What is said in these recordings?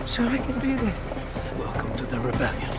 sure I can do this. Welcome to the rebellion.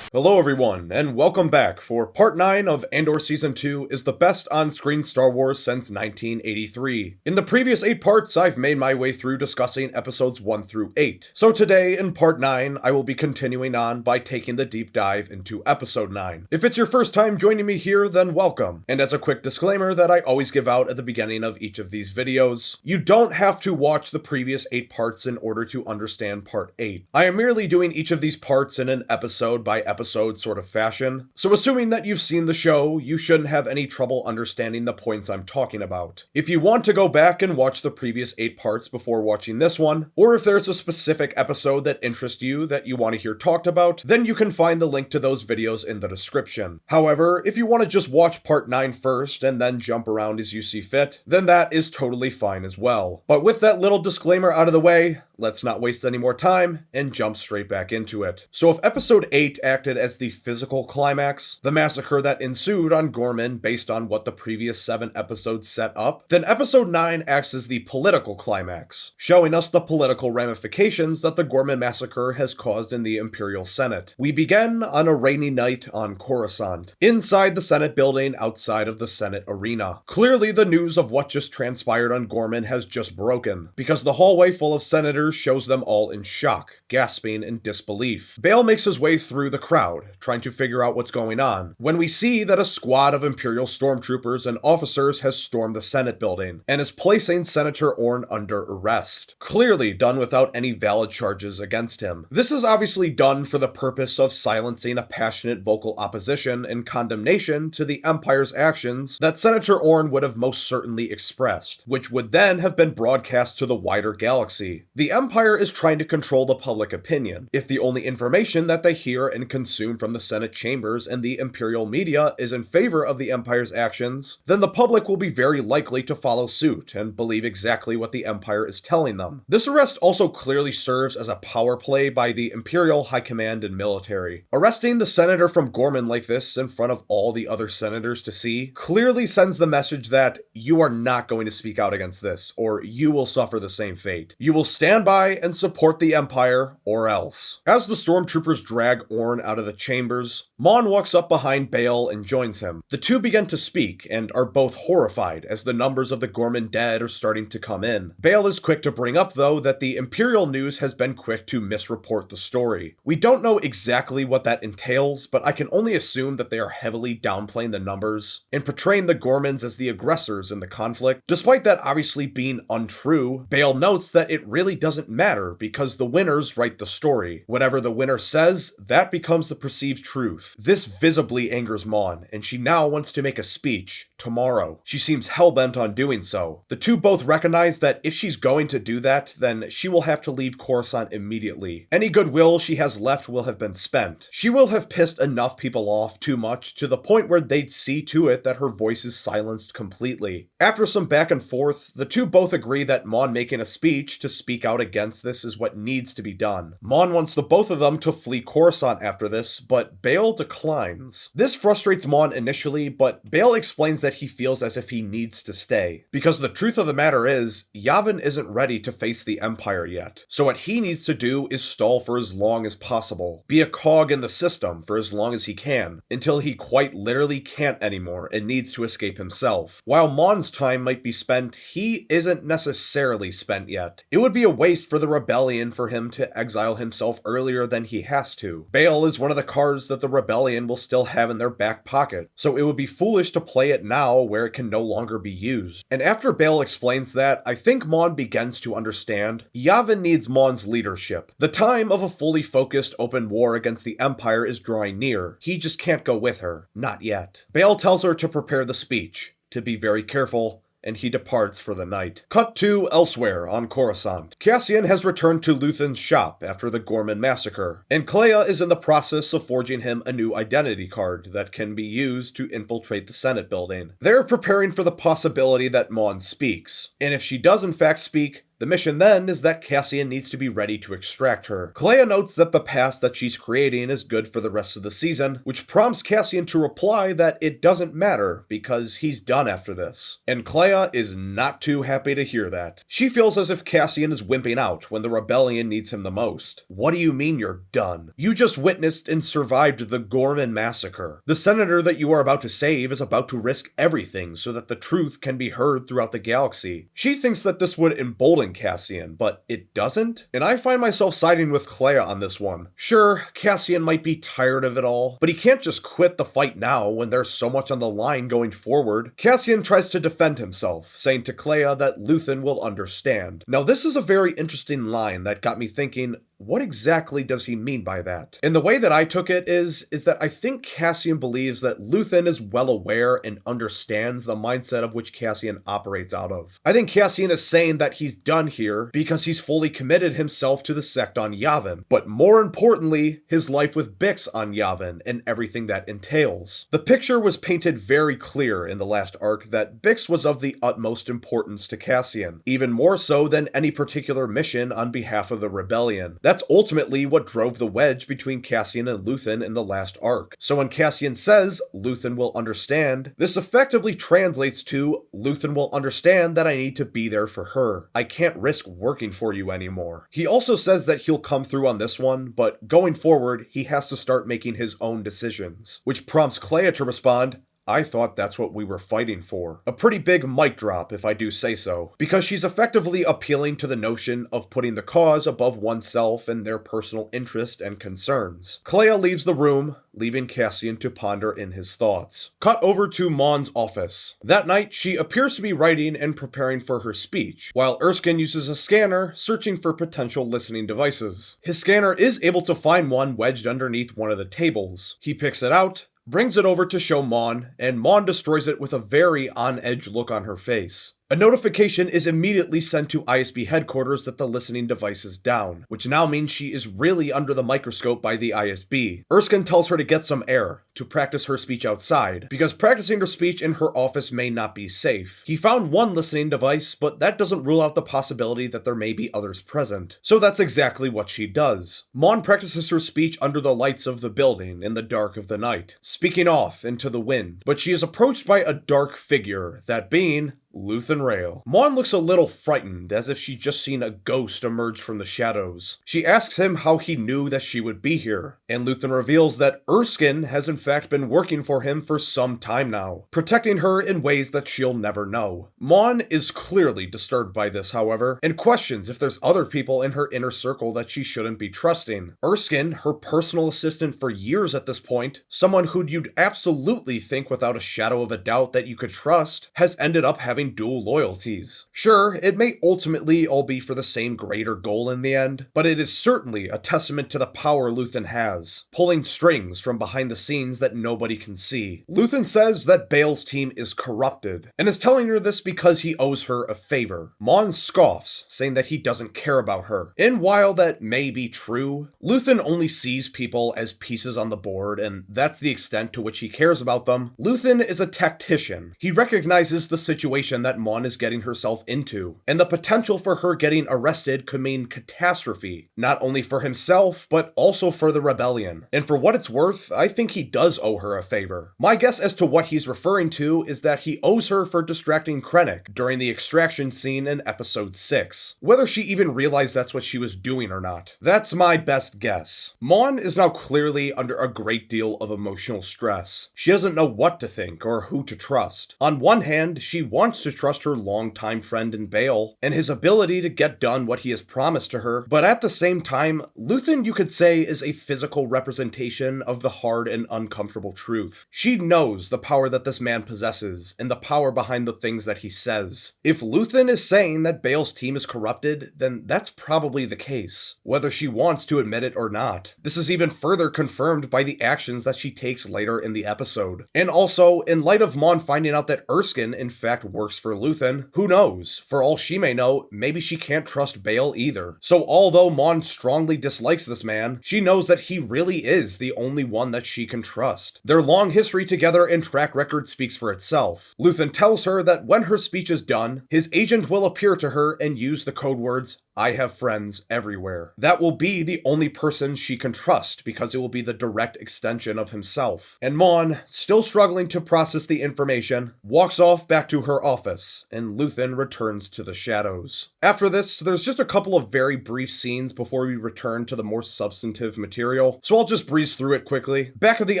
Hello everyone, and welcome back for Part 9 of Andor Season 2 is the best on-screen Star Wars since 1983. In the previous 8 parts, I've made my way through discussing episodes 1 through 8. So today, in Part 9, I will be continuing on by taking the deep dive into Episode 9. If it's your first time joining me here, then welcome. And as a quick disclaimer that I always give out at the beginning of each of these videos, you don't have to watch the previous 8 parts in order to understand Part 8. I am merely doing each of these parts in an episode by episode sort of fashion, so assuming that you've seen the show, you shouldn't have any trouble understanding the points I'm talking about. If you want to go back and watch the previous 8 parts before watching this one, or if there's a specific episode that interests you that you want to hear talked about, then you can find the link to those videos in the description. However, if you want to just watch Part 9 first and then jump around as you see fit, then that is totally fine as well. But with that little disclaimer out of the way, let's not waste any more time and jump straight back into it. So if Episode 8 acted as the physical climax, the massacre that ensued on Gorman based on what the previous 7 episodes set up, then Episode 9 acts as the political climax, showing us the political ramifications that the Gorman massacre has caused in the Imperial Senate. We begin on a rainy night on Coruscant, inside the Senate building outside of the Senate arena. Clearly the news of what just transpired on Gorman has just broken, because the hallway full of senators shows them all in shock, gasping in disbelief. Bail makes his way through the crowd, trying to figure out what's going on, when we see that a squad of Imperial stormtroopers and officers has stormed the Senate building, and is placing Senator Orn under arrest. Clearly done without any valid charges against him. This is obviously done for the purpose of silencing a passionate vocal opposition and condemnation to the Empire's actions that Senator Orn would have most certainly expressed, which would then have been broadcast to the wider galaxy. The Empire is trying to control the public opinion. If the only information that they hear and consume from the Senate chambers and the Imperial media is in favor of the Empire's actions, then the public will be very likely to follow suit and believe exactly what the Empire is telling them. This arrest also clearly serves as a power play by the Imperial High Command and military. Arresting the senator from Gorman like this in front of all the other senators to see clearly sends the message that you are not going to speak out against this, or you will suffer the same fate. You will stand by and support the Empire, or else. As the stormtroopers drag Orn out of the chambers, Mon walks up behind Bail and joins him. The two begin to speak and are both horrified as the numbers of the Gorman dead are starting to come in. Bail is quick to bring up, though, that the Imperial news has been quick to misreport the story. We don't know exactly what that entails, but I can only assume that they are heavily downplaying the numbers and portraying the Gormans as the aggressors in the conflict. Despite that obviously being untrue, Bail notes that it really doesn't matter because the winners write the story. Whatever the winner says, that becomes the perceived truth. This visibly angers Mon, and she now wants to make a speech tomorrow. She seems hellbent on doing so. The two both recognize that if she's going to do that, then she will have to leave Coruscant immediately. Any goodwill she has left will have been spent. She will have pissed enough people off too much to the point where they'd see to it that her voice is silenced completely. After some back and forth, the two both agree that Mon making a speech to speak out against this is what needs to be done. Mon wants the both of them to flee Coruscant after this, but Bail declines. This frustrates Mon initially, but Bail explains that he feels as if he needs to stay, because the truth of the matter is, Yavin isn't ready to face the Empire yet. So what he needs to do is stall for as long as possible, be a cog in the system for as long as he can, until he quite literally can't anymore and needs to escape himself. While Mon's time might be spent, he isn't necessarily spent yet. It would be a waste for the rebellion for him to exile himself earlier than he has to. Bail is one of the cards that the rebellion will still have in their back pocket, so it would be foolish to play it now where it can no longer be used. And after Bail explains that, I think Mon begins to understand Yavin needs Mon's leadership. The time of a fully focused open war against the Empire is drawing near. He just can't go with her. Not yet. Bail tells her to prepare the speech, to be very careful, and he departs for the night. Cut to elsewhere on Coruscant. Cassian has returned to Luthen's shop after the Gorman massacre, and Clea is in the process of forging him a new identity card that can be used to infiltrate the Senate building. They're preparing for the possibility that Mon speaks, and if she does in fact speak, The mission then is that Cassian needs to be ready to extract her. Kleya notes that the past that she's creating is good for the rest of the season, which prompts Cassian to reply that it doesn't matter because he's done after this. And Kleya is not too happy to hear that. She feels as if Cassian is wimping out when the rebellion needs him the most. What do you mean you're done? You just witnessed and survived the Gorman massacre. The senator that you are about to save is about to risk everything so that the truth can be heard throughout the galaxy. She thinks that this would embolden Cassian, but it doesn't? And I find myself siding with Kleya on this one. Sure, Cassian might be tired of it all, but he can't just quit the fight now when there's so much on the line going forward. Cassian tries to defend himself, saying to Kleya that Luthen will understand. Now this is a very interesting line that got me thinking, what exactly does he mean by that? And the way that I took it is that I think Cassian believes that Luthen is well aware and understands the mindset of which Cassian operates out of. I think Cassian is saying that he's done here because he's fully committed himself to the sect on Yavin, but more importantly, his life with Bix on Yavin and everything that entails. The picture was painted very clear in the last arc that Bix was of the utmost importance to Cassian, even more so than any particular mission on behalf of the rebellion. That's ultimately what drove the wedge between Cassian and Luthen in the last arc. So when Cassian says, Luthen will understand, this effectively translates to, Luthen will understand that I need to be there for her. I can't risk working for you anymore. He also says that he'll come through on this one, but going forward, he has to start making his own decisions. Which prompts Kleya to respond, I thought that's what we were fighting for. A pretty big mic drop, if I do say so, because she's effectively appealing to the notion of putting the cause above oneself and their personal interest and concerns. Kleya leaves the room, leaving Cassian to ponder in his thoughts. Cut over to Mon's office. That night, she appears to be writing and preparing for her speech, while Erskine uses a scanner, searching for potential listening devices. His scanner is able to find one wedged underneath one of the tables. He picks it out, brings it over to show Mon, and Mon destroys it with a very on-edge look on her face. A notification is immediately sent to ISB headquarters that the listening device is down, which now means she is really under the microscope by the ISB. Erskine tells her to get some air, to practice her speech outside, because practicing her speech in her office may not be safe. He found one listening device, but that doesn't rule out the possibility that there may be others present. So that's exactly what she does. Mon practices her speech under the lights of the building in the dark of the night, speaking off into the wind, but she is approached by a dark figure, that being Luthen Rael. Mon looks a little frightened, as if she'd just seen a ghost emerge from the shadows. She asks him how he knew that she would be here, and Luthen reveals that Erskine has in fact been working for him for some time now, protecting her in ways that she'll never know. Mon is clearly disturbed by this, however, and questions if there's other people in her inner circle that she shouldn't be trusting. Erskine, her personal assistant for years at this point, someone who you'd absolutely think without a shadow of a doubt that you could trust, has ended up having dual loyalties. Sure, it may ultimately all be for the same greater goal in the end, but it is certainly a testament to the power Luthen has, pulling strings from behind the scenes that nobody can see. Luthen says that Bael's team is corrupted, and is telling her this because he owes her a favor. Mon scoffs, saying that he doesn't care about her. And while that may be true, Luthen only sees people as pieces on the board, and that's the extent to which he cares about them. Luthen is a tactician. He recognizes the situation that Mon is getting herself into, and the potential for her getting arrested could mean catastrophe, not only for himself, but also for the rebellion. And for what it's worth, I think he does owe her a favor. My guess as to what he's referring to is that he owes her for distracting Krennic during the extraction scene in episode 6. Whether she even realized that's what she was doing or not. That's my best guess. Mon is now clearly under a great deal of emotional stress. She doesn't know what to think or who to trust. On one hand, she wants to trust her longtime friend in Bael, and his ability to get done what he has promised to her, but at the same time, Luthen, you could say, is a physical representation of the hard and uncomfortable truth. She knows the power that this man possesses, and the power behind the things that he says. If Luthen is saying that Bael's team is corrupted, then that's probably the case, whether she wants to admit it or not. This is even further confirmed by the actions that she takes later in the episode. And also, in light of Mon finding out that Erskine in fact works works for Luthen, who knows? For all she may know, maybe she can't trust Bail either. So although Mon strongly dislikes this man, she knows that he really is the only one that she can trust. Their long history together and track record speaks for itself. Luthen tells her that when her speech is done, his agent will appear to her and use the code words, "I have friends everywhere." That will be the only person she can trust because it will be the direct extension of himself. And Mon, still struggling to process the information, walks off back to her office, and Luthen returns to the shadows. After this, there's just a couple of very brief scenes before we return to the more substantive material, so I'll just breeze through it quickly. Back at the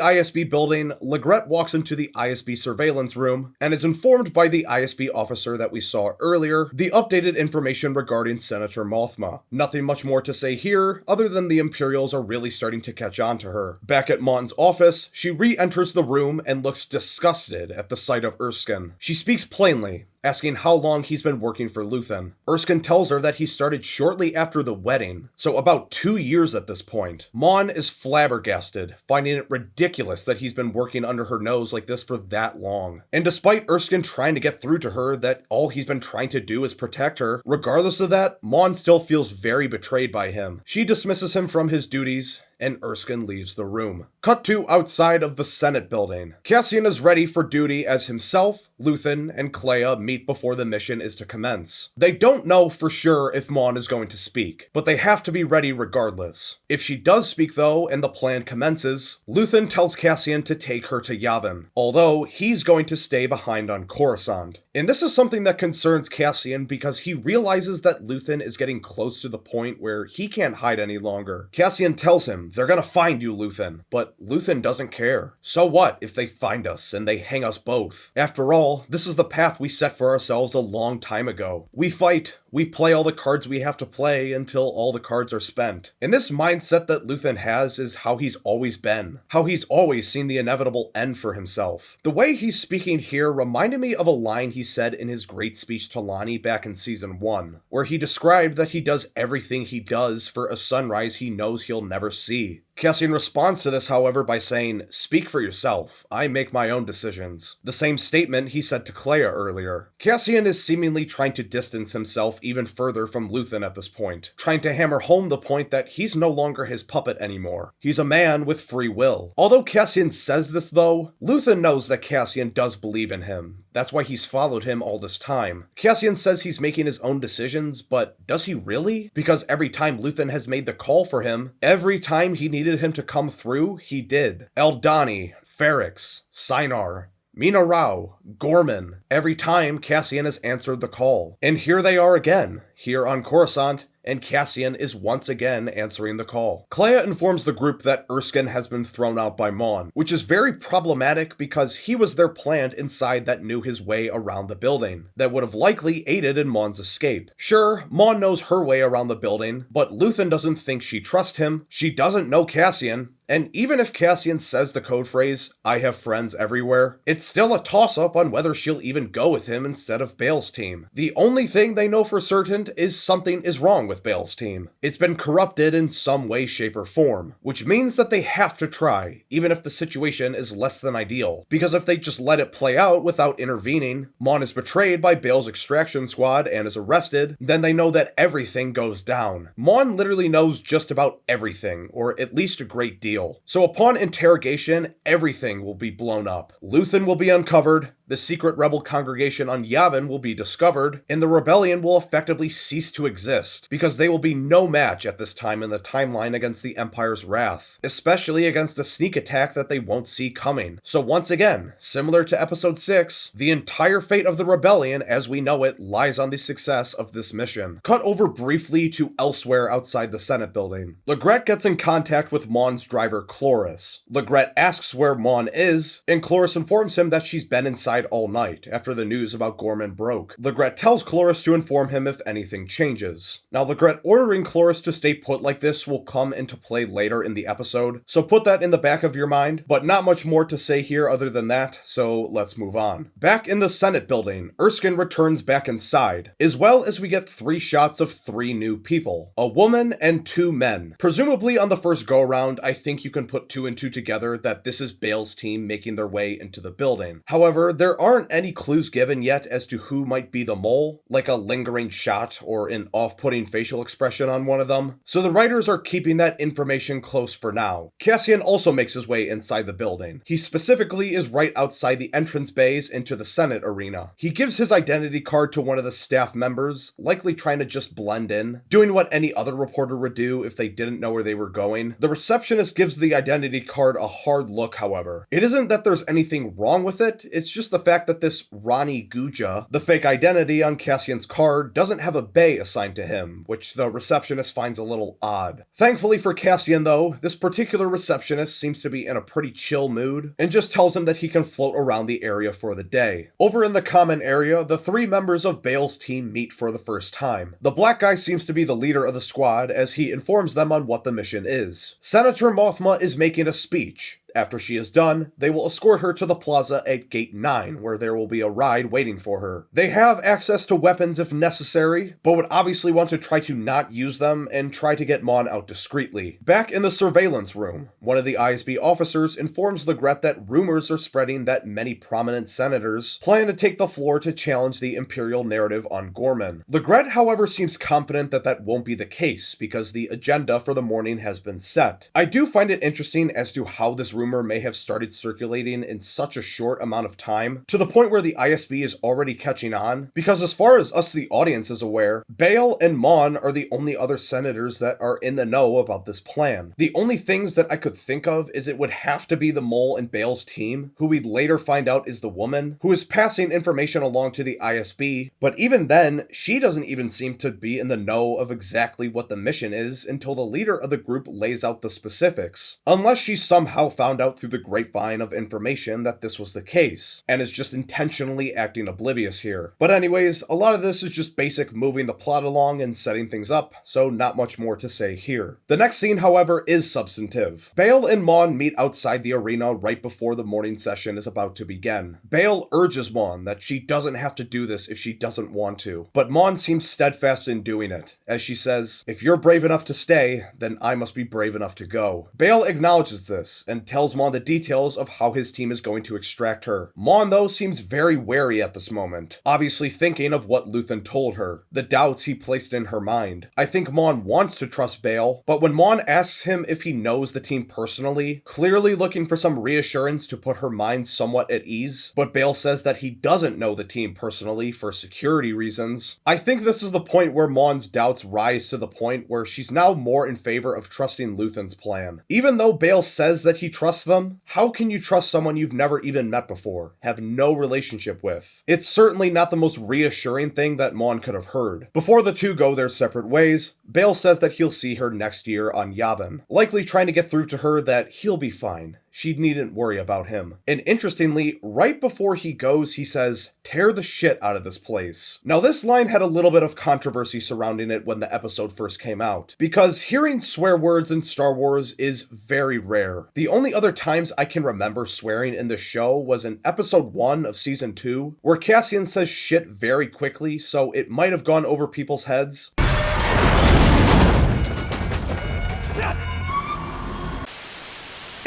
ISB building, Legret walks into the ISB surveillance room and is informed by the ISB officer that we saw earlier the updated information regarding Senator Mothma. Nothing much more to say here, other than the Imperials are really starting to catch on to her. Back at Mon's office, she re-enters the room and looks disgusted at the sight of Erskine. She speaks plainly, asking how long he's been working for Luthen. Erskine tells her that he started shortly after the wedding, so about 2 years at this point. Mon is flabbergasted, finding it ridiculous that he's been working under her nose like this for that long. And despite Erskine trying to get through to her that all he's been trying to do is protect her, regardless of that, Mon still feels very betrayed by him. She dismisses him from his duties, and Erskine leaves the room. Cut to outside of the Senate building. Cassian is ready for duty as himself, Luthen, and Kleya meet before the mission is to commence. They don't know for sure if Mon is going to speak, but they have to be ready regardless. If she does speak though, and the plan commences, Luthen tells Cassian to take her to Yavin, although he's going to stay behind on Coruscant. And this is something that concerns Cassian because he realizes that Luthen is getting close to the point where he can't hide any longer. Cassian tells him, "They're gonna find you, Luthen." But Luthen doesn't care. So what if they find us and they hang us both? After all, this is the path we set for ourselves a long time ago. We fight, we play all the cards we have to play until all the cards are spent. And this mindset that Luthen has is how he's always been. How he's always seen the inevitable end for himself. The way he's speaking here reminded me of a line he said in his great speech to Lani back in Season 1, where he described that he does everything he does for a sunrise he knows he'll never see. Cassian responds to this, however, by saying, "Speak for yourself. I make my own decisions." The same statement he said to Kleya earlier. Cassian is seemingly trying to distance himself even further from Luthen at this point, trying to hammer home the point that he's no longer his puppet anymore. He's a man with free will. Although Cassian says this though, Luthen knows that Cassian does believe in him. That's why he's followed him all this time. Cassian says he's making his own decisions, but does he really? Because every time Luthen has made the call for him, every time he needed him to come through, he did. Eldani, Ferrix, Sinar, Mina Rao, Gorman. Every time Cassian has answered the call. And here they are again, here on Coruscant, and Cassian is once again answering the call. Kleya informs the group that Erskine has been thrown out by Mon, which is very problematic because he was their plant inside that knew his way around the building, that would have likely aided in Mon's escape. Sure, Mon knows her way around the building, but Luthen doesn't think she trusts him, she doesn't know Cassian, and even if Cassian says the code phrase, "I have friends everywhere," it's still a toss-up on whether she'll even go with him instead of Bail's team. The only thing they know for certain is something is wrong with Bail's team. It's been corrupted in some way, shape, or form, which means that they have to try, even if the situation is less than ideal. Because if they just let it play out without intervening, Mon is betrayed by Bail's extraction squad and is arrested, then they know that everything goes down. Mon literally knows just about everything, or at least a great deal. So upon interrogation, everything will be blown up. Luthen will be uncovered, the secret rebel congregation on Yavin will be discovered, and the rebellion will effectively cease to exist, because they will be no match at this time in the timeline against the Empire's wrath, especially against a sneak attack that they won't see coming. So once again, similar to Episode 6, the entire fate of the rebellion as we know it lies on the success of this mission. Cut over briefly to elsewhere outside the Senate building. Legret gets in contact with Mon's driver Cloris. Legret asks where Mon is, and Cloris informs him that she's been inside all night after the news about Gorman broke. Legret tells Cloris to inform him if anything changes. Now Legret ordering Cloris to stay put like this will come into play later in the episode, so put that in the back of your mind, but not much more to say here other than that, so let's move on. Back in the Senate building, Erskine returns back inside, as well as we get 3 shots of 3 new people, a woman and 2 men. Presumably on the first go-around, I think think you can put 2 and 2 together that this is Bale's team making their way into the building. However, there aren't any clues given yet as to who might be the mole, like a lingering shot or an off-putting facial expression on one of them, so the writers are keeping that information close for now. Cassian also makes his way inside the building. He specifically is right outside the entrance bays into the Senate arena. He gives his identity card to one of the staff members, likely trying to just blend in, doing what any other reporter would do if they didn't know where they were going. The receptionist gives the identity card a hard look, however. It isn't that there's anything wrong with it, it's just the fact that this Ronnie Guja, the fake identity on Cassian's card, doesn't have a bay assigned to him, which the receptionist finds a little odd. Thankfully for Cassian though, this particular receptionist seems to be in a pretty chill mood, and just tells him that he can float around the area for the day. Over in the common area, the 3 members of Bale's team meet for the first time. The black guy seems to be the leader of the squad as he informs them on what the mission is. Senator Mothma is making a speech. After she is done, they will escort her to the plaza at Gate 9, where there will be a ride waiting for her. They have access to weapons if necessary, but would obviously want to try to not use them and try to get Mon out discreetly. Back in the surveillance room, one of the ISB officers informs Legret that rumors are spreading that many prominent senators plan to take the floor to challenge the Imperial narrative on Gorman. Legret, however, seems confident that that won't be the case because the agenda for the morning has been set. I do find it interesting as to how this rumor may have started circulating in such a short amount of time, to the point where the ISB is already catching on, because as far as us the audience is aware, Bale and Mon are the only other senators that are in the know about this plan. The only things that I could think of is it would have to be the mole in Bale's team, who we'd later find out is the woman, who is passing information along to the ISB, but even then, she doesn't even seem to be in the know of exactly what the mission is until the leader of the group lays out the specifics. Unless she somehow found out through the grapevine of information that this was the case, and is just intentionally acting oblivious here. But anyways, a lot of this is just basic moving the plot along and setting things up, so not much more to say here. The next scene, however, is substantive. Bale and Mon meet outside the arena right before the morning session is about to begin. Bale urges Mon that she doesn't have to do this if she doesn't want to, but Mon seems steadfast in doing it, as she says, "If you're brave enough to stay, then I must be brave enough to go." Bale acknowledges this, and tells Mon the details of how his team is going to extract her. Mon, though, seems very wary at this moment, obviously thinking of what Luthen told her, the doubts he placed in her mind. I think Mon wants to trust Bale, but when Mon asks him if he knows the team personally, clearly looking for some reassurance to put her mind somewhat at ease, but Bale says that he doesn't know the team personally for security reasons, I think this is the point where Mon's doubts rise to the point where she's now more in favor of trusting Luthen's plan. Even though Bale says that he trusts them, how can you trust someone you've never even met before, have no relationship with? It's certainly not the most reassuring thing that Mon could have heard. Before the two go their separate ways, Bale says that he'll see her next year on Yavin, likely trying to get through to her that he'll be fine. She needn't worry about him. And interestingly, right before he goes, he says, "Tear the shit out of this place." Now this line had a little bit of controversy surrounding it when the episode first came out, because hearing swear words in Star Wars is very rare. The only other times I can remember swearing in the show was in episode 1 of season 2, where Cassian says shit very quickly, so it might have gone over people's heads.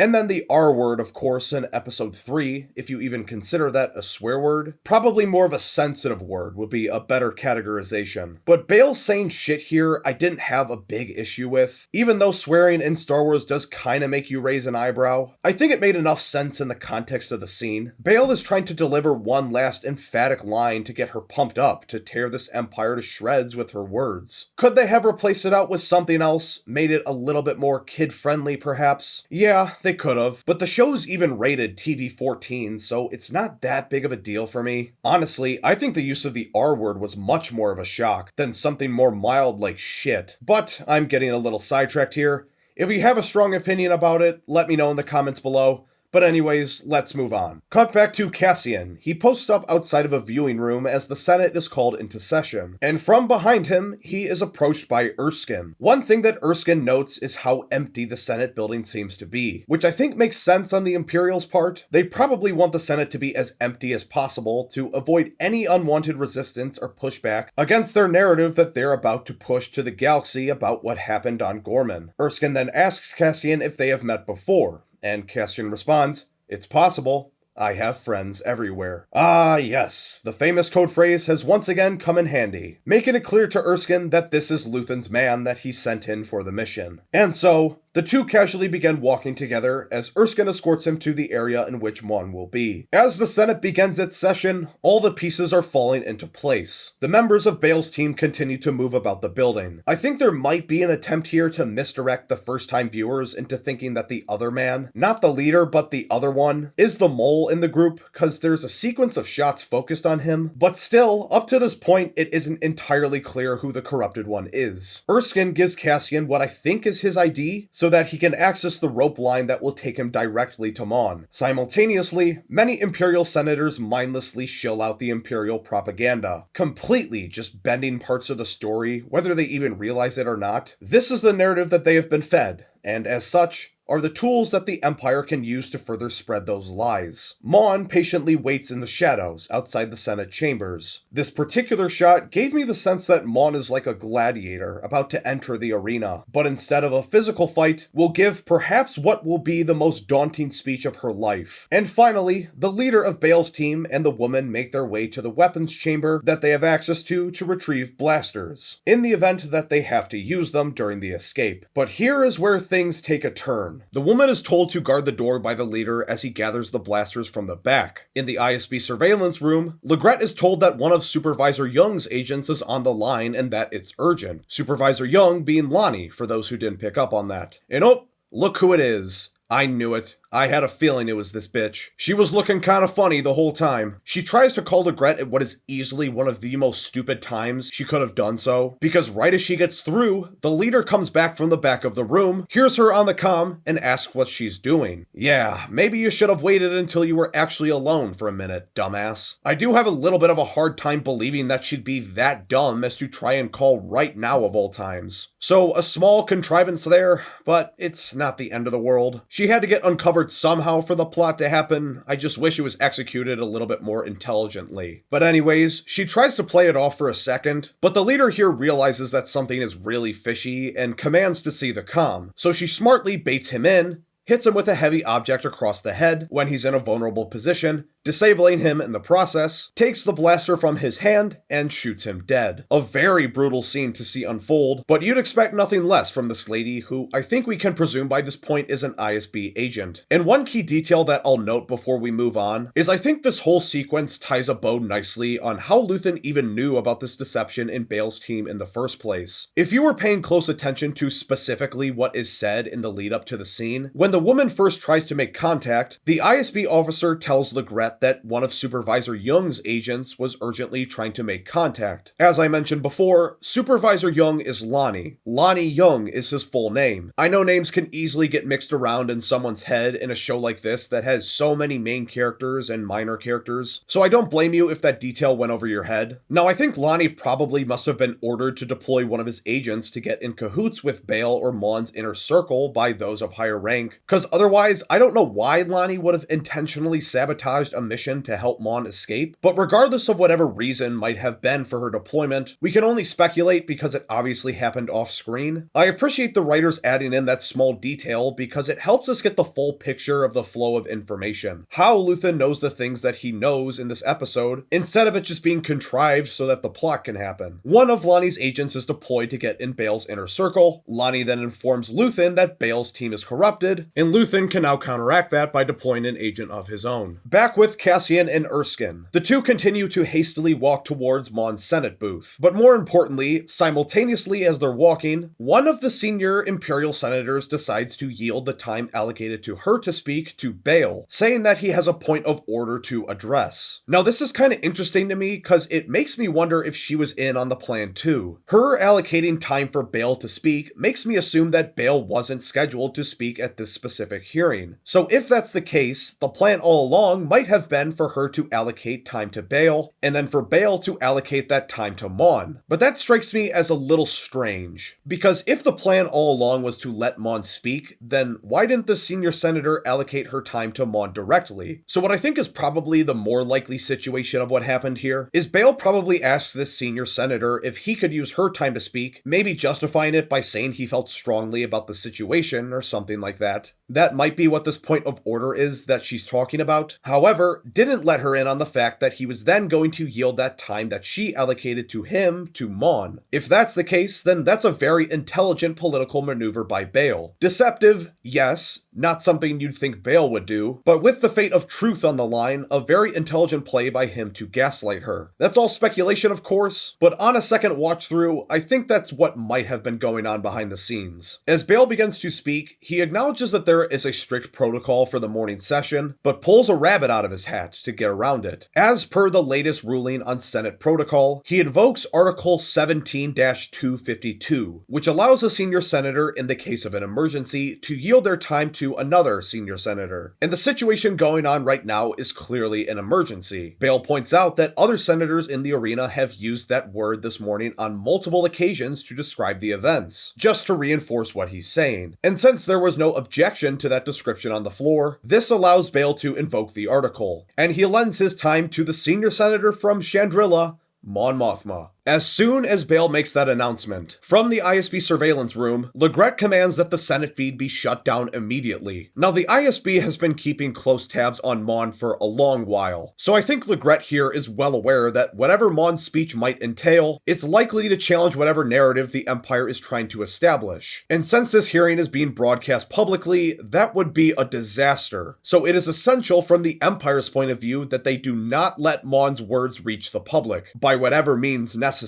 And then the R word, of course, in episode 3, if you even consider that a swear word. Probably more of a sensitive word would be a better categorization. But Bale saying shit here, I didn't have a big issue with. Even though swearing in Star Wars does kinda make you raise an eyebrow, I think it made enough sense in the context of the scene. Bale is trying to deliver one last emphatic line to get her pumped up to tear this empire to shreds with her words. Could they have replaced it out with something else? Made it a little bit more kid-friendly, perhaps? Yeah, they could have, but the show's even rated TV-14, so it's not that big of a deal for me. Honestly, I think the use of the R word was much more of a shock than something more mild like shit. But I'm getting a little sidetracked here. If you have a strong opinion about it, let me know in the comments below. But anyways, let's move on. Cut back to Cassian. He posts up outside of a viewing room as the Senate is called into session. And from behind him, he is approached by Erskine. One thing that Erskine notes is how empty the Senate building seems to be, which I think makes sense on the Imperial's part. They probably want the Senate to be as empty as possible to avoid any unwanted resistance or pushback against their narrative that they're about to push to the galaxy about what happened on Gorman. Erskine then asks Cassian if they have met before, and Cassian responds, "It's possible. I have friends everywhere." Ah, yes, the famous code phrase has once again come in handy, making it clear to Erskine that this is Luthen's man that he sent in for the mission. And so, the two casually begin walking together as Erskine escorts him to the area in which Mon will be. As the Senate begins its session, all the pieces are falling into place. The members of Bale's team continue to move about the building. I think there might be an attempt here to misdirect the first-time viewers into thinking that the other man, not the leader but the other one, is the mole in the group, because there's a sequence of shots focused on him, but still, up to this point, it isn't entirely clear who the corrupted one is. Erskine gives Cassian what I think is his ID, so that he can access the rope line that will take him directly to Mon. Simultaneously, many Imperial senators mindlessly shill out the Imperial propaganda, completely just bending parts of the story, whether they even realize it or not. This is the narrative that they have been fed, and as such, are the tools that the Empire can use to further spread those lies. Mon patiently waits in the shadows outside the Senate chambers. This particular shot gave me the sense that Mon is like a gladiator about to enter the arena, but instead of a physical fight, will give perhaps what will be the most daunting speech of her life. And finally, the leader of Bale's team and the woman make their way to the weapons chamber that they have access to retrieve blasters, in the event that they have to use them during the escape. But here is where things take a turn. The woman is told to guard the door by the leader as he gathers the blasters from the back. In the ISB surveillance room, Legret is told that one of Supervisor Young's agents is on the line and that it's urgent. Supervisor Young being Lonnie, for those who didn't pick up on that. And oh, look who it is. I knew it. I had a feeling it was this bitch. She was looking kinda funny the whole time. She tries to call Legret at what is easily one of the most stupid times she could have done so, because right as she gets through, the leader comes back from the back of the room, hears her on the comm, and asks what she's doing. Yeah, maybe you should have waited until you were actually alone for a minute, dumbass. I do have a little bit of a hard time believing that she'd be that dumb as to try and call right now of all times. So, a small contrivance there, but it's not the end of the world. She had to get uncovered somehow for the plot to happen. I just wish it was executed a little bit more intelligently. But anyways, she tries to play it off for a second, but the leader here realizes that something is really fishy and commands to see the comm. So she smartly baits him in, hits him with a heavy object across the head when he's in a vulnerable position, disabling him in the process, takes the blaster from his hand, and shoots him dead. A very brutal scene to see unfold, but you'd expect nothing less from this lady who I think we can presume by this point is an ISB agent. And one key detail that I'll note before we move on is I think this whole sequence ties a bow nicely on how Luthen even knew about this deception in Bale's team in the first place. If you were paying close attention to specifically what is said in the lead up to the scene, when the woman first tries to make contact, the ISB officer tells Legret that one of Supervisor Young's agents was urgently trying to make contact. As I mentioned before, Supervisor Young is Lonnie. Lonnie Young is his full name. I know names can easily get mixed around in someone's head in a show like this that has so many main characters and minor characters, so I don't blame you if that detail went over your head. Now, I think Lonnie probably must have been ordered to deploy one of his agents to get in cahoots with Bale or Mon's inner circle by those of higher rank, because otherwise, I don't know why Lonnie would have intentionally sabotaged a mission to help Mon escape, but regardless of whatever reason might have been for her deployment, we can only speculate because it obviously happened off screen. I appreciate the writers adding in that small detail because it helps us get the full picture of the flow of information. How Luthen knows the things that he knows in this episode, instead of it just being contrived so that the plot can happen. One of Lonnie's agents is deployed to get in Bale's inner circle. Lonnie then informs Luthen that Bale's team is corrupted, and Luthen can now counteract that by deploying an agent of his own. Back with with Cassian and Erskine. The two continue to hastily walk towards Mon's Senate booth. But more importantly, simultaneously as they're walking, one of the senior Imperial senators decides to yield the time allocated to her to speak to Bail, saying that he has a point of order to address. Now this is kind of interesting to me because it makes me wonder if she was in on the plan too. Her allocating time for Bail to speak makes me assume that Bail wasn't scheduled to speak at this specific hearing. So if that's the case, the plan all along might have been for her to allocate time to Bail, and then for Bail to allocate that time to Mon. But that strikes me as a little strange, because if the plan all along was to let Mon speak, then why didn't the senior senator allocate her time to Mon directly? So what I think is probably the more likely situation of what happened here is Bail probably asked this senior senator if he could use her time to speak, maybe justifying it by saying he felt strongly about the situation or something like that. That might be what this point of order is that she's talking about. However, didn't let her in on the fact that he was then going to yield that time that she allocated to him to Mon. If that's the case, then that's a very intelligent political maneuver by Bail. Deceptive, yes, not something you'd think Bail would do, but with the fate of truth on the line, a very intelligent play by him to gaslight her. That's all speculation, of course, but on a second watch through, I think that's what might have been going on behind the scenes. As Bail begins to speak, he acknowledges that there is a strict protocol for the morning session, but pulls a rabbit out of his hat to get around it. As per the latest ruling on Senate protocol, he invokes Article 17-252, which allows a senior senator, in the case of an emergency, to yield their time to another senior senator. And the situation going on right now is clearly an emergency. Bail points out that other senators in the arena have used that word this morning on multiple occasions to describe the events, just to reinforce what he's saying. And since there was no objection to that description on the floor, this allows Bail to invoke the article, and he lends his time to the senior senator from Chandrila, Mon Mothma. As soon as Bail makes that announcement, from the ISB surveillance room, Legret commands that the Senate feed be shut down immediately. Now, the ISB has been keeping close tabs on Mon for a long while, so I think Legret here is well aware that whatever Mon's speech might entail, it's likely to challenge whatever narrative the Empire is trying to establish. And since this hearing is being broadcast publicly, that would be a disaster. So it is essential from the Empire's point of view that they do not let Mon's words reach the public, by whatever means necessary.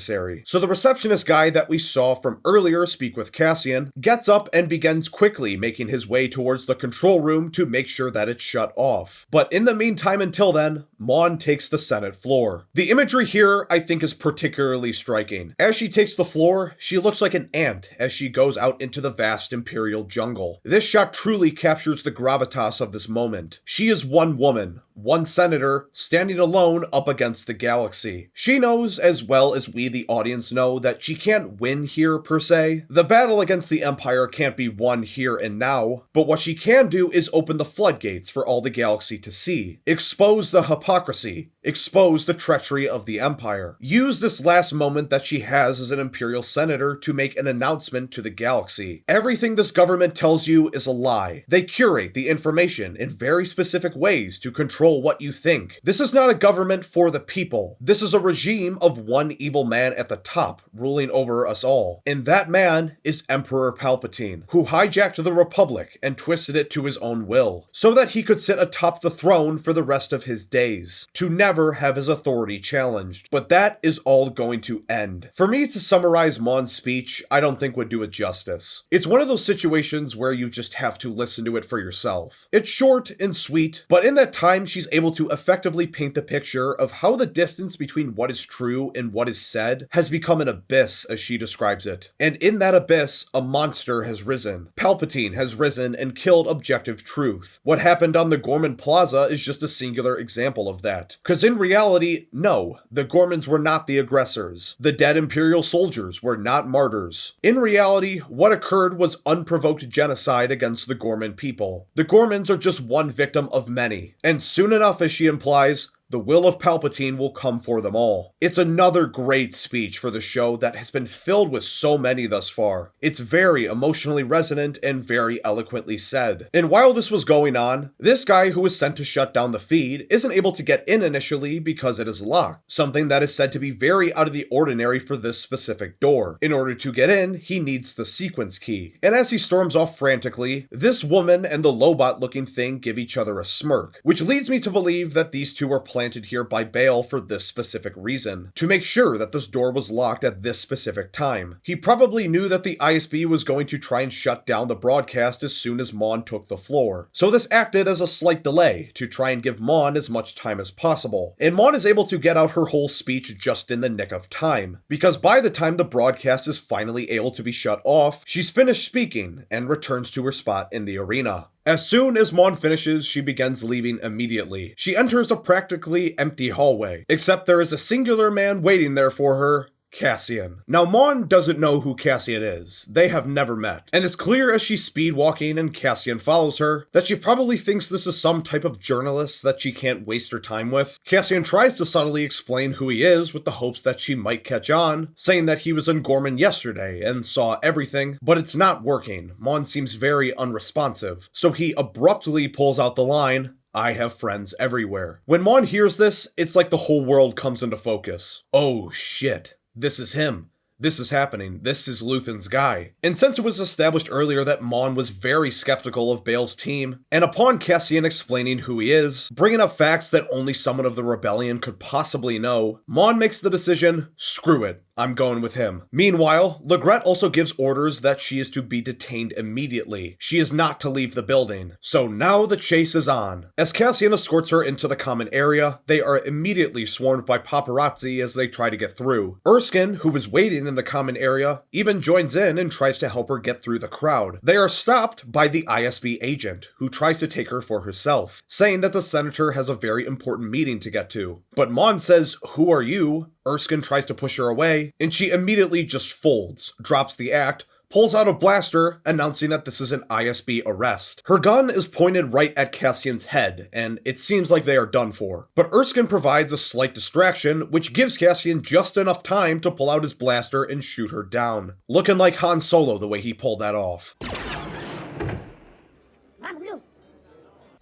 So the receptionist guy that we saw from earlier speak with Cassian gets up and begins quickly making his way towards the control room to make sure that it's shut off. But in the meantime, until then, Mon takes the Senate floor. The imagery here, I think, is particularly striking. As she takes the floor, she looks like an ant as she goes out into the vast Imperial jungle. This shot truly captures the gravitas of this moment. She is one woman, one senator, standing alone up against the galaxy. She knows, as well as we the audience know, that she can't win here per se. The battle against the Empire can't be won here and now, but what she can do is open the floodgates for all the galaxy to see. Expose the hypocrisy. Expose the treachery of the Empire. Use this last moment that she has as an Imperial senator to make an announcement to the galaxy. Everything this government tells you is a lie. They curate the information in very specific ways to control what you think. This is not a government for the people. This is a regime of one evil man at the top, ruling over us all. And that man is Emperor Palpatine, who hijacked the Republic and twisted it to his own will, so that he could sit atop the throne for the rest of his days, to never have his authority challenged. But that is all going to end. For me to summarize Mon's speech, I don't think would do it justice. It's one of those situations where you just have to listen to it for yourself. It's short and sweet, but in that time she's able to effectively paint the picture of how the distance between what is true and what is said has become an abyss, as she describes it. And in that abyss, a monster has risen. Palpatine has risen and killed objective truth. What happened on the Gorman Plaza is just a singular example of that. Because in reality, no, the Gormans were not the aggressors. The dead Imperial soldiers were not martyrs. In reality, what occurred was unprovoked genocide against the Gorman people. The Gormans are just one victim of many. And soon enough, as she implies, the will of Palpatine will come for them all. It's another great speech for the show that has been filled with so many thus far. It's very emotionally resonant and very eloquently said. And while this was going on, this guy who was sent to shut down the feed isn't able to get in initially because it is locked, something that is said to be very out of the ordinary for this specific door. In order to get in, he needs the sequence key. And as he storms off frantically, this woman and the Lobot-looking thing give each other a smirk, which leads me to believe that these two were planted here by Bail for this specific reason, to make sure that this door was locked at this specific time. He probably knew that the ISB was going to try and shut down the broadcast as soon as Mon took the floor, so this acted as a slight delay to try and give Mon as much time as possible, and Mon is able to get out her whole speech just in the nick of time, because by the time the broadcast is finally able to be shut off, she's finished speaking and returns to her spot in the arena. As soon as Mon finishes, she begins leaving immediately. She enters a practically empty hallway, except there is a singular man waiting there for her, Cassian. Now, Mon doesn't know who Cassian is. They have never met. And it's clear as she's speed walking and Cassian follows her that she probably thinks this is some type of journalist that she can't waste her time with. Cassian tries to subtly explain who he is with the hopes that she might catch on, saying that he was in Gorman yesterday and saw everything, but it's not working. Mon seems very unresponsive, so he abruptly pulls out the line, "I have friends everywhere." When Mon hears this, it's like the whole world comes into focus. Oh shit. This is him. This is happening. This is Luthen's guy. And since it was established earlier that Mon was very skeptical of Bail's team, and upon Cassian explaining who he is, bringing up facts that only someone of the rebellion could possibly know, Mon makes the decision, screw it, I'm going with him. Meanwhile, Legret also gives orders that she is to be detained immediately. She is not to leave the building. So now the chase is on. As Cassian escorts her into the common area, they are immediately swarmed by paparazzi as they try to get through. Erskine, who was waiting in the common area, even joins in and tries to help her get through the crowd. They are stopped by the ISB agent, who tries to take her for herself, saying that the senator has a very important meeting to get to. But Mon says, "Who are you?" Erskine tries to push her away, and she immediately just folds, drops the act, pulls out a blaster, announcing that this is an ISB arrest. Her gun is pointed right at Cassian's head, and it seems like they are done for. But Erskine provides a slight distraction, which gives Cassian just enough time to pull out his blaster and shoot her down. Looking like Han Solo the way he pulled that off.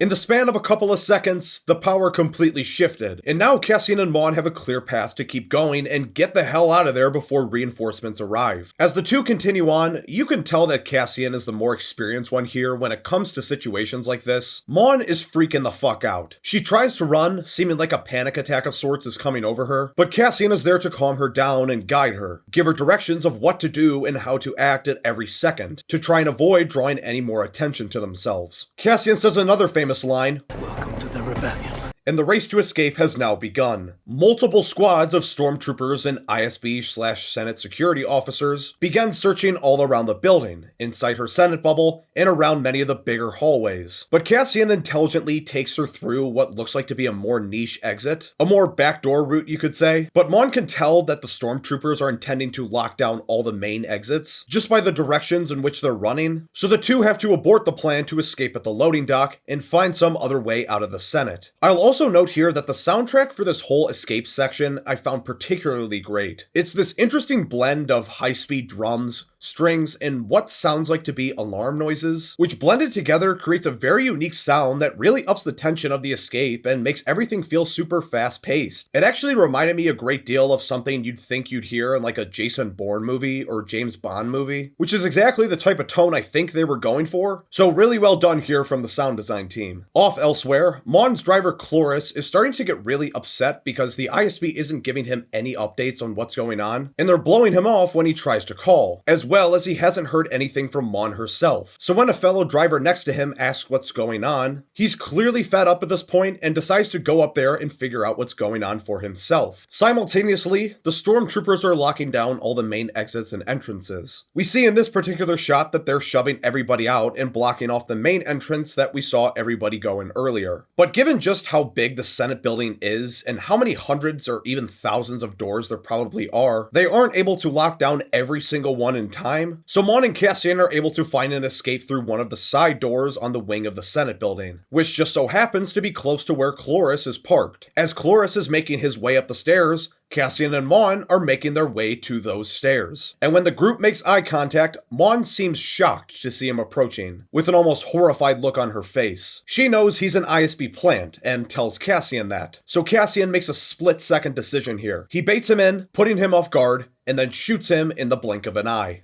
In the span of a couple of seconds, the power completely shifted, and now Cassian and Mon have a clear path to keep going and get the hell out of there before reinforcements arrive. As the two continue on, you can tell that Cassian is the more experienced one here when it comes to situations like this. Mon is freaking the fuck out. She tries to run, seeming like a panic attack of sorts is coming over her, but Cassian is there to calm her down and guide her, give her directions of what to do and how to act at every second, to try and avoid drawing any more attention to themselves. Cassian says another famous line, "Welcome to the rebellion." And the race to escape has now begun. Multiple squads of stormtroopers and ISB/Senate security officers began searching all around the building, inside her Senate bubble, and around many of the bigger hallways. But Cassian intelligently takes her through what looks like to be a more niche exit, a more backdoor route you could say, but Mon can tell that the stormtroopers are intending to lock down all the main exits, just by the directions in which they're running, so the two have to abort the plan to escape at the loading dock and find some other way out of the Senate. I'll also note here that the soundtrack for this whole escape section I found particularly great. It's this interesting blend of high-speed drums, strings, and what sounds like to be alarm noises, which blended together creates a very unique sound that really ups the tension of the escape and makes everything feel super fast-paced. It actually reminded me a great deal of something you'd think you'd hear in like a Jason Bourne movie or James Bond movie, which is exactly the type of tone I think they were going for, so really well done here from the sound design team. Off elsewhere, Mon's driver Cloris is starting to get really upset because the ISB isn't giving him any updates on what's going on, and they're blowing him off when he tries to call, as well as he hasn't heard anything from Mon herself. So when a fellow driver next to him asks what's going on, he's clearly fed up at this point and decides to go up there and figure out what's going on for himself. Simultaneously, the stormtroopers are locking down all the main exits and entrances. We see in this particular shot that they're shoving everybody out and blocking off the main entrance that we saw everybody go in earlier. But given just how big the Senate building is and how many hundreds or even thousands of doors there probably are, they aren't able to lock down every single one in time, so Mon and Cassian are able to find an escape through one of the side doors on the wing of the Senate building, which just so happens to be close to where Cloris is parked. As Cloris is making his way up the stairs, Cassian and Mon are making their way to those stairs. And when the group makes eye contact, Mon seems shocked to see him approaching, with an almost horrified look on her face. She knows he's an ISB plant, and tells Cassian that. So Cassian makes a split-second decision here. He baits him in, putting him off guard, and then shoots him in the blink of an eye.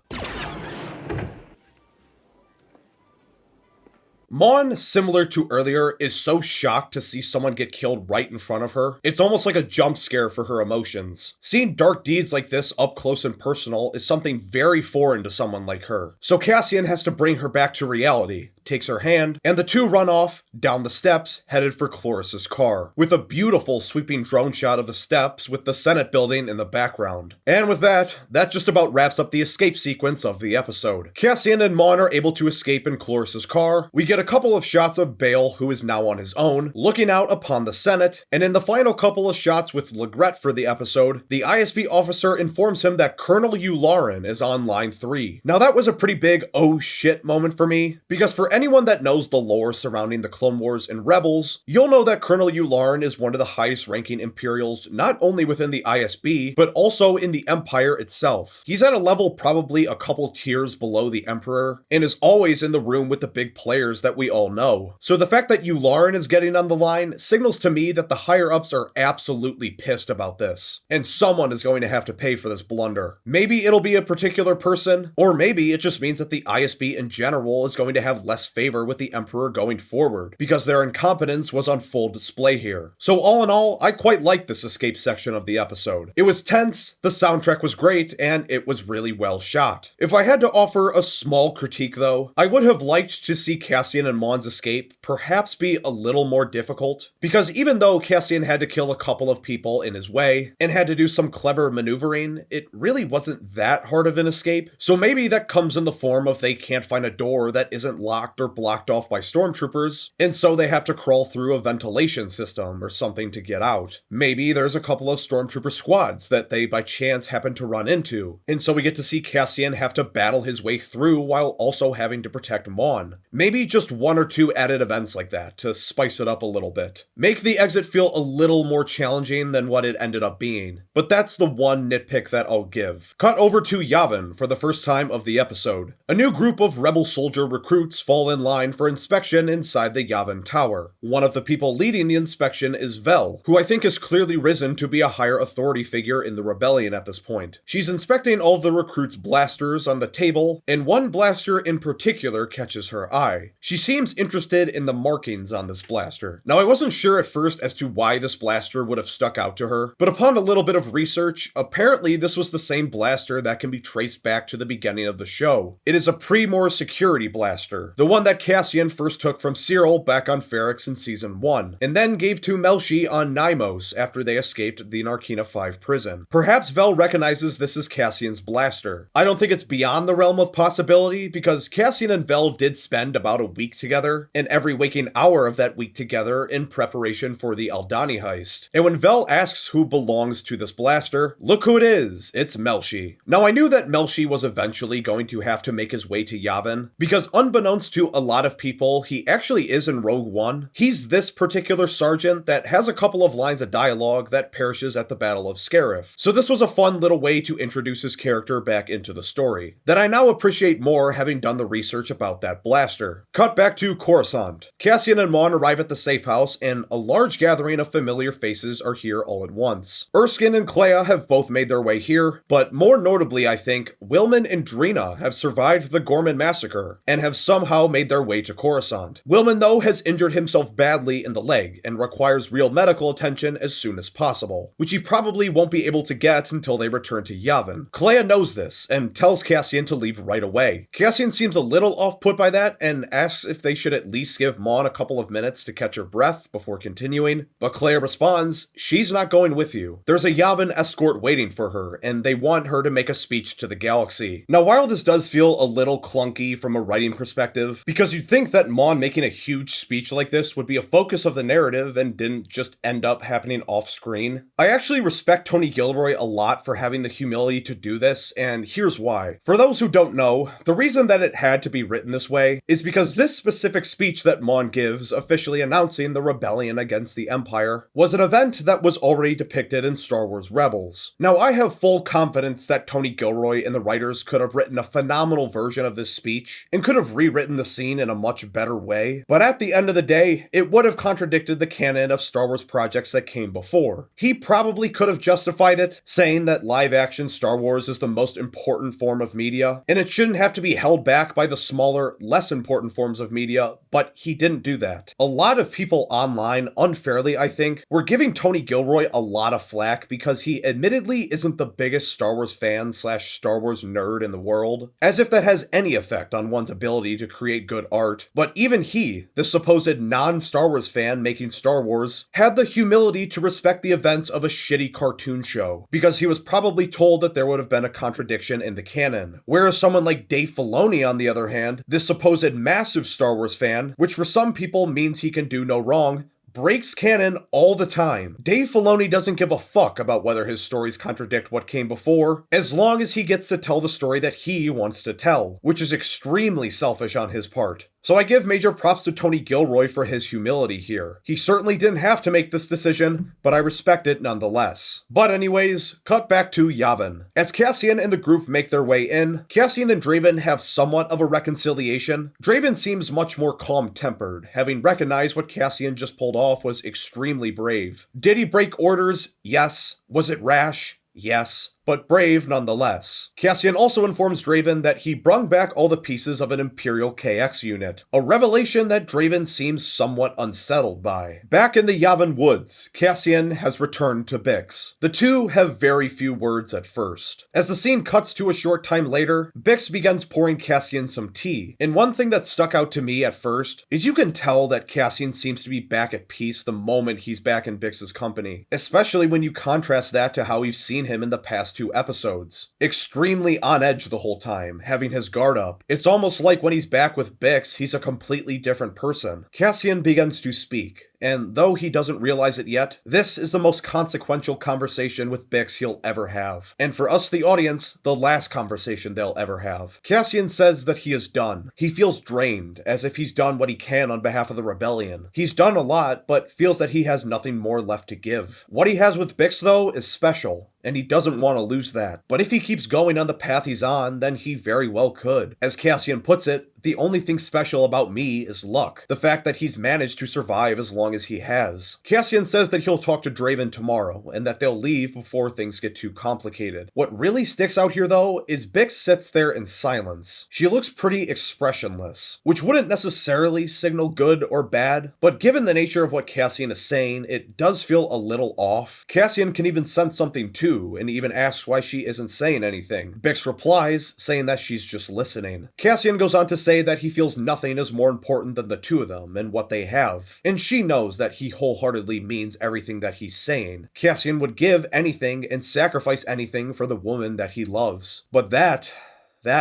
Mon, similar to earlier, is so shocked to see someone get killed right in front of her. It's almost like a jump scare for her emotions. Seeing dark deeds like this up close and personal is something very foreign to someone like her. So Cassian has to bring her back to reality, takes her hand, and the two run off, down the steps, headed for Cloris's car, with a beautiful sweeping drone shot of the steps with the Senate building in the background. And with that just about wraps up the escape sequence of the episode. Cassian and Mon are able to escape in Cloris's car. We get a couple of shots of Bale, who is now on his own, looking out upon the Senate, and in the final couple of shots with Legret for the episode, the ISB officer informs him that Colonel Yularen is on line 3. Now that was a pretty big oh shit moment for me, because for anyone that knows the lore surrounding the Clone Wars and Rebels, you'll know that Colonel Yularen is one of the highest ranking Imperials not only within the ISB, but also in the Empire itself. He's at a level probably a couple tiers below the Emperor, and is always in the room with the big players that we all know. So the fact that Yularen is getting on the line signals to me that the higher-ups are absolutely pissed about this, and someone is going to have to pay for this blunder. Maybe it'll be a particular person, or maybe it just means that the ISB in general is going to have less favor with the Emperor going forward, because their incompetence was on full display here. So all in all, I quite liked this escape section of the episode. It was tense, the soundtrack was great, and it was really well shot. If I had to offer a small critique though, I would have liked to see Cassian and Mon's escape perhaps be a little more difficult, because even though Cassian had to kill a couple of people in his way, and had to do some clever maneuvering, it really wasn't that hard of an escape. So maybe that comes in the form of they can't find a door that isn't locked or blocked off by stormtroopers, and so they have to crawl through a ventilation system or something to get out. Maybe there's a couple of stormtrooper squads that they by chance happen to run into, and so we get to see Cassian have to battle his way through while also having to protect Mon. Maybe just one or two added events like that to spice it up a little bit. Make the exit feel a little more challenging than what it ended up being. But that's the one nitpick that I'll give. Cut over to Yavin for the first time of the episode. A new group of rebel soldier recruits fall in line for inspection inside the Yavin Tower. One of the people leading the inspection is Vel, who I think has clearly risen to be a higher authority figure in the rebellion at this point. She's inspecting all of the recruits' blasters on the table, and one blaster in particular catches her eye. She seems interested in the markings on this blaster. Now I wasn't sure at first as to why this blaster would have stuck out to her, but upon a little bit of research, apparently this was the same blaster that can be traced back to the beginning of the show. It is a Pre-Mor security blaster, the one that Cassian first took from Cyril back on Ferrix in Season 1, and then gave to Melshi on Nymos after they escaped the Narkina 5 prison. Perhaps Vel recognizes this as Cassian's blaster. I don't think it's beyond the realm of possibility, because Cassian and Vel did spend about a week together, and every waking hour of that week together in preparation for the Aldani heist. And when Vel asks who belongs to this blaster, look who it is, it's Melshi. Now I knew that Melshi was eventually going to have to make his way to Yavin, because unbeknownst to a lot of people, he actually is in Rogue One. He's this particular sergeant that has a couple of lines of dialogue that perishes at the Battle of Scarif. So this was a fun little way to introduce his character back into the story, that I now appreciate more having done the research about that blaster. Cut back to Coruscant. Cassian and Mon arrive at the safe house, and a large gathering of familiar faces are here all at once. Erskine and Clea have both made their way here, but more notably I think, Wilman and Drina have survived the Gorman massacre, and have somehow made their way to Coruscant. Wilman though has injured himself badly in the leg, and requires real medical attention as soon as possible, which he probably won't be able to get until they return to Yavin. Clea knows this, and tells Cassian to leave right away. Cassian seems a little off-put by that, and asks if they should at least give Mon a couple of minutes to catch her breath before continuing, but Claire responds, she's not going with you. There's a Yavin escort waiting for her, and they want her to make a speech to the galaxy. Now, while this does feel a little clunky from a writing perspective, because you'd think that Mon making a huge speech like this would be a focus of the narrative and didn't just end up happening off screen, I actually respect Tony Gilroy a lot for having the humility to do this, and here's why. For those who don't know, the reason that it had to be written this way is because this specific speech that Mon gives, officially announcing the rebellion against the Empire, was an event that was already depicted in Star Wars Rebels. Now, I have full confidence that Tony Gilroy and the writers could have written a phenomenal version of this speech, and could have rewritten the scene in a much better way, but at the end of the day, it would have contradicted the canon of Star Wars projects that came before. He probably could have justified it, saying that live-action Star Wars is the most important form of media, and it shouldn't have to be held back by the smaller, less important forms of media, but he didn't do that. A lot of people online, unfairly I think, were giving Tony Gilroy a lot of flack because he admittedly isn't the biggest Star Wars fan / Star Wars nerd in the world, as if that has any effect on one's ability to create good art. But even he, the supposed non-Star Wars fan making Star Wars, had the humility to respect the events of a shitty cartoon show, because he was probably told that there would have been a contradiction in the canon. Whereas someone like Dave Filoni, on the other hand, this supposed massive Star Wars fan, which for some people means he can do no wrong, breaks canon all the time. Dave Filoni doesn't give a fuck about whether his stories contradict what came before, as long as he gets to tell the story that he wants to tell, which is extremely selfish on his part. So I give major props to Tony Gilroy for his humility here. He certainly didn't have to make this decision, but I respect it nonetheless. But anyways, cut back to Yavin. As Cassian and the group make their way in, Cassian and Draven have somewhat of a reconciliation. Draven seems much more calm-tempered, having recognized what Cassian just pulled off was extremely brave. Did he break orders? Yes. Was it rash? Yes. But brave nonetheless. Cassian also informs Draven that he brung back all the pieces of an Imperial KX unit, a revelation that Draven seems somewhat unsettled by. Back in the Yavin woods, Cassian has returned to Bix. The two have very few words at first. As the scene cuts to a short time later, Bix begins pouring Cassian some tea, and one thing that stuck out to me at first is you can tell that Cassian seems to be back at peace the moment he's back in Bix's company, especially when you contrast that to how we've seen him in the past 2 episodes. Extremely on edge the whole time, having his guard up. It's almost like when he's back with Bix, he's a completely different person. Cassian begins to speak, and though he doesn't realize it yet, this is the most consequential conversation with Bix he'll ever have. And for us, the audience, the last conversation they'll ever have. Cassian says that he is done. He feels drained, as if he's done what he can on behalf of the rebellion. He's done a lot, but feels that he has nothing more left to give. What he has with Bix, though, is special, and he doesn't want to lose that. But if he keeps going on the path he's on, then he very well could. As Cassian puts it, the only thing special about me is luck. The fact that he's managed to survive as long as he has. Cassian says that he'll talk to Draven tomorrow, and that they'll leave before things get too complicated. What really sticks out here though, is Bix sits there in silence. She looks pretty expressionless, which wouldn't necessarily signal good or bad, but given the nature of what Cassian is saying, it does feel a little off. Cassian can even sense something too, and even asks why she isn't saying anything. Bix replies, saying that she's just listening. Cassian goes on to say that he feels nothing is more important than the two of them and what they have, and she knows that he wholeheartedly means everything that he's saying. Cassian would give anything and sacrifice anything for the woman that he loves. But that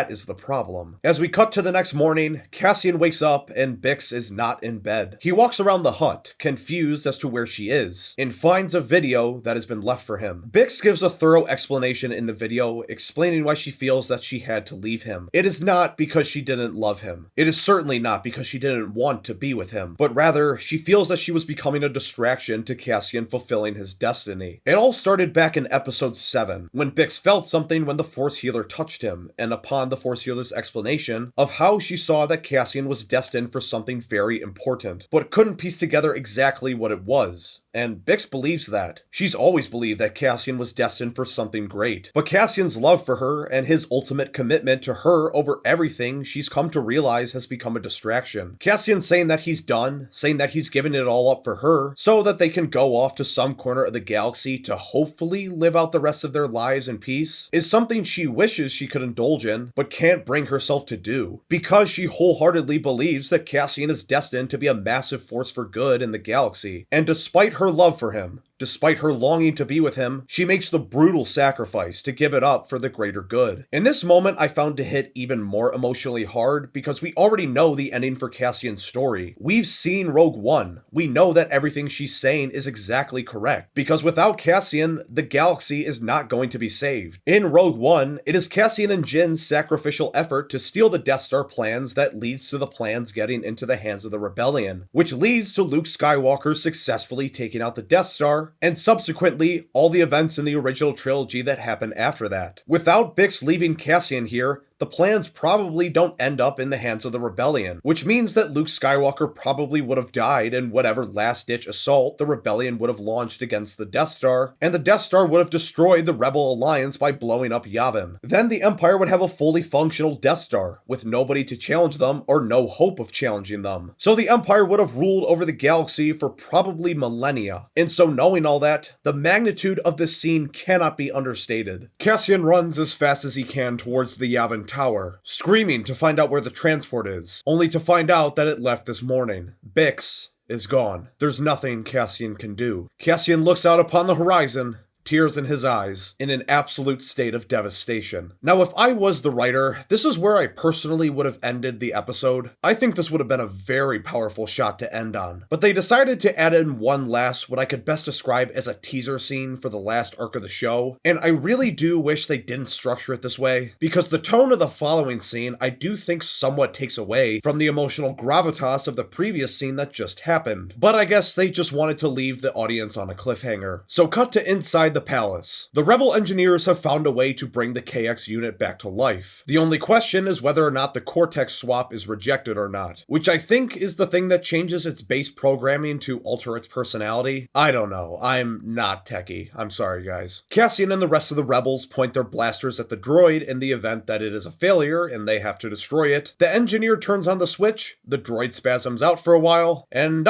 is the problem. As we cut to the next morning, Cassian wakes up and Bix is not in bed. He walks around the hut, confused as to where she is, and finds a video that has been left for him. Bix gives a thorough explanation in the video, explaining why she feels that she had to leave him. It is not because she didn't love him. It is certainly not because she didn't want to be with him, but rather, she feels that she was becoming a distraction to Cassian fulfilling his destiny. It all started back in episode 7, when Bix felt something when the Force Healer touched him, and upon the Force Healer's explanation of how she saw that Cassian was destined for something very important, but couldn't piece together exactly what it was. And Bix believes that. She's always believed that Cassian was destined for something great. But Cassian's love for her and his ultimate commitment to her over everything she's come to realize has become a distraction. Cassian saying that he's done, saying that he's given it all up for her, so that they can go off to some corner of the galaxy to hopefully live out the rest of their lives in peace, is something she wishes she could indulge in, Cassian, but can't bring herself to do, because she wholeheartedly believes that Cassian is destined to be a massive force for good in the galaxy, and despite her love for him, despite her longing to be with him, she makes the brutal sacrifice to give it up for the greater good. In this moment, I found to hit even more emotionally hard because we already know the ending for Cassian's story. We've seen Rogue One. We know that everything she's saying is exactly correct, because without Cassian, the galaxy is not going to be saved. In Rogue One, it is Cassian and Jyn's sacrificial effort to steal the Death Star plans that leads to the plans getting into the hands of the Rebellion, which leads to Luke Skywalker successfully taking out the Death Star, and subsequently all the events in the original trilogy that happened after that. Without Bix leaving Cassian here, the plans probably don't end up in the hands of the Rebellion, which means that Luke Skywalker probably would have died in whatever last-ditch assault the Rebellion would have launched against the Death Star, and the Death Star would have destroyed the Rebel Alliance by blowing up Yavin. Then the Empire would have a fully functional Death Star, with nobody to challenge them or no hope of challenging them. So the Empire would have ruled over the galaxy for probably millennia. And so knowing all that, the magnitude of this scene cannot be understated. Cassian runs as fast as he can towards the Yavin Tower, screaming to find out where the transport is, only to find out that it left this morning. Bix is gone. There's nothing Cassian can do. Cassian looks out upon the horizon, tears in his eyes, in an absolute state of devastation. Now, if I was the writer, this is where I personally would have ended the episode. I think this would have been a very powerful shot to end on. But they decided to add in one last, what I could best describe as a teaser scene for the last arc of the show, and I really do wish they didn't structure it this way, because the tone of the following scene I do think somewhat takes away from the emotional gravitas of the previous scene that just happened. But I guess they just wanted to leave the audience on a cliffhanger. So cut to inside the palace. The Rebel engineers have found a way to bring the KX unit back to life. The only question is whether or not the Cortex swap is rejected or not, which I think is the thing that changes its base programming to alter its personality. I don't know. I'm not techie. I'm sorry, guys. Cassian and the rest of the Rebels point their blasters at the droid in the event that it is a failure and they have to destroy it. The engineer turns on the switch, the droid spasms out for a while, and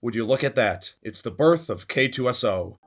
would you look at that? It's the birth of K2SO.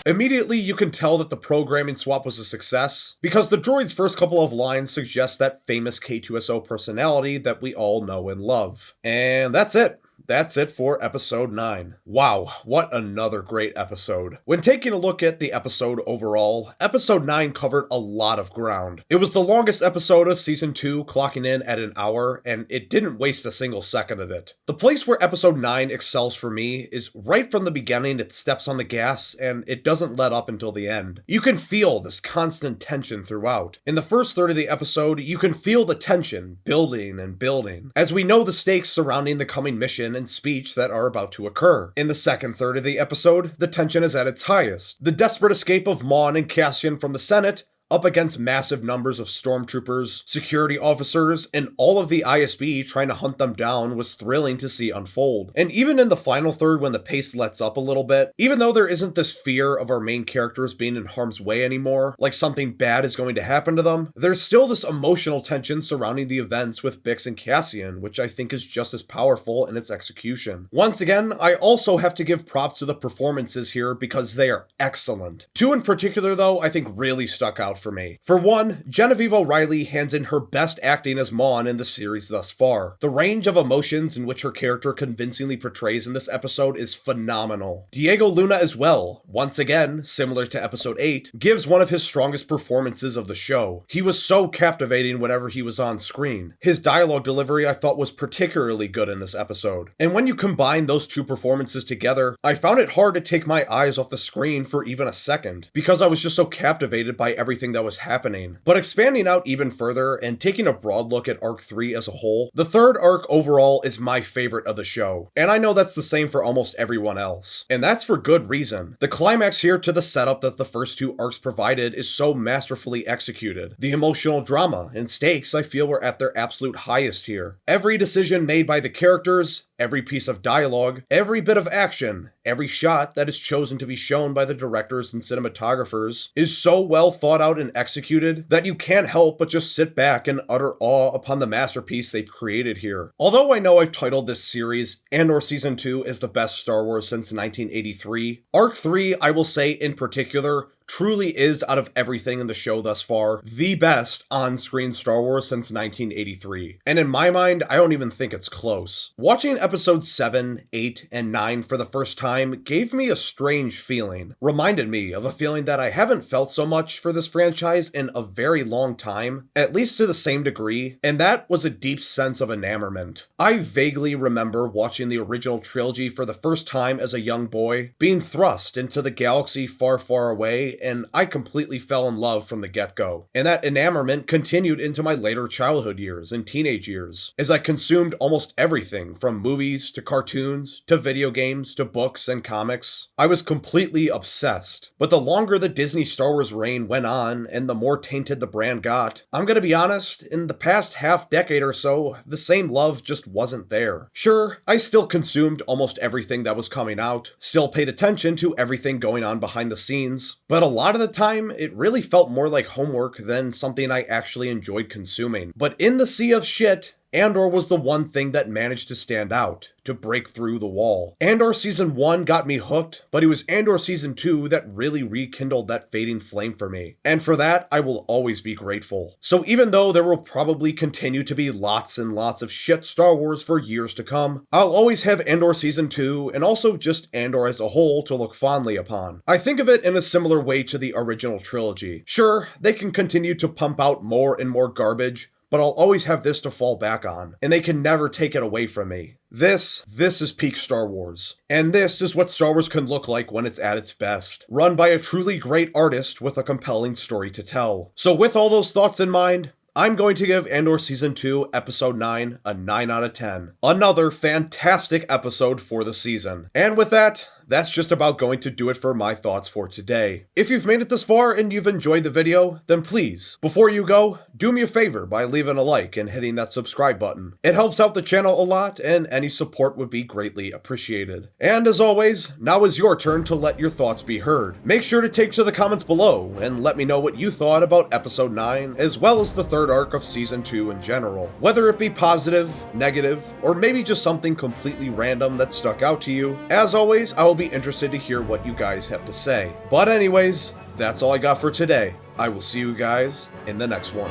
Immediately, you can tell that the programming swap was a success, because the droid's first couple of lines suggest that famous K2SO personality that we all know and love. And that's it. That's it for episode 9. Wow, what another great episode. When taking a look at the episode overall, episode 9 covered a lot of ground. It was the longest episode of season 2, clocking in at an hour, and it didn't waste a single second of it. The place where episode 9 excels for me is right from the beginning. It steps on the gas, and it doesn't let up until the end. You can feel this constant tension throughout. In the first third of the episode, you can feel the tension building and building, as we know the stakes surrounding the coming mission and speech that are about to occur. In the second third of the episode, the tension is at its highest. The desperate escape of Mon and Cassian from the Senate, up against massive numbers of stormtroopers, security officers, and all of the ISB trying to hunt them down, was thrilling to see unfold. And even in the final third, when the pace lets up a little bit, even though there isn't this fear of our main characters being in harm's way anymore, like something bad is going to happen to them, there's still this emotional tension surrounding the events with Bix and Cassian, which I think is just as powerful in its execution. Once again, I also have to give props to the performances here because they are excellent. Two in particular, though, I think really stuck out for me. For one, Genevieve O'Reilly hands in her best acting as Mon in the series thus far. The range of emotions in which her character convincingly portrays in this episode is phenomenal. Diego Luna as well, once again, similar to episode 8, gives one of his strongest performances of the show. He was so captivating whenever he was on screen. His dialogue delivery I thought was particularly good in this episode. And when you combine those two performances together, I found it hard to take my eyes off the screen for even a second, because I was just so captivated by everything that was happening. But expanding out even further and taking a broad look at Arc 3 as a whole, the third arc overall is my favorite of the show. And I know that's the same for almost everyone else. And that's for good reason. The climax here to the setup that the first two arcs provided is so masterfully executed. The emotional drama and stakes I feel were at their absolute highest here. Every decision made by the characters, every piece of dialogue, every bit of action, every shot that is chosen to be shown by the directors and cinematographers is so well thought out and executed that you can't help but just sit back in utter awe upon the masterpiece they've created here. Although I know I've titled this series Andor Season 2 as the best Star Wars since 1983, Arc 3, I will say in particular, truly is, out of everything in the show thus far, the best on-screen Star Wars since 1983. And in my mind, I don't even think it's close. Watching episodes 7, 8, and 9 for the first time gave me a strange feeling. Reminded me of a feeling that I haven't felt so much for this franchise in a very long time, at least to the same degree, and that was a deep sense of enamorment. I vaguely remember watching the original trilogy for the first time as a young boy, being thrust into the galaxy far, far away, and I completely fell in love from the get-go. And that enamorment continued into my later childhood years and teenage years, as I consumed almost everything from movies to cartoons to video games to books and comics. I was completely obsessed. But the longer the Disney Star Wars reign went on and the more tainted the brand got, I'm gonna be honest, in the past half decade or so, the same love just wasn't there. Sure, I still consumed almost everything that was coming out, still paid attention to everything going on behind the scenes, but a lot of the time, it really felt more like homework than something I actually enjoyed consuming. But in the sea of shit, Andor was the one thing that managed to stand out, to break through the wall. Andor Season 1 got me hooked, but it was Andor Season 2 that really rekindled that fading flame for me. And for that, I will always be grateful. So even though there will probably continue to be lots and lots of shit Star Wars for years to come, I'll always have Andor Season 2 and also just Andor as a whole to look fondly upon. I think of it in a similar way to the original trilogy. Sure, they can continue to pump out more and more garbage, but I'll always have this to fall back on, and they can never take it away from me. This is peak Star Wars. And this is what Star Wars can look like when it's at its best, run by a truly great artist with a compelling story to tell. So with all those thoughts in mind, I'm going to give Andor Season 2, Episode 9 a 9 out of 10. Another fantastic episode for the season. And with that, that's just about going to do it for my thoughts for today. If you've made it this far and you've enjoyed the video, then please, before you go, do me a favor by leaving a like and hitting that subscribe button. It helps out the channel a lot, and any support would be greatly appreciated. And as always, now is your turn to let your thoughts be heard. Make sure to take to the comments below and let me know what you thought about Episode 9, as well as the third arc of Season 2 in general. Whether it be positive, negative, or maybe just something completely random that stuck out to you. As always, I will be interested to hear what you guys have to say. But anyways, that's all I got for today. I will see you guys in the next one.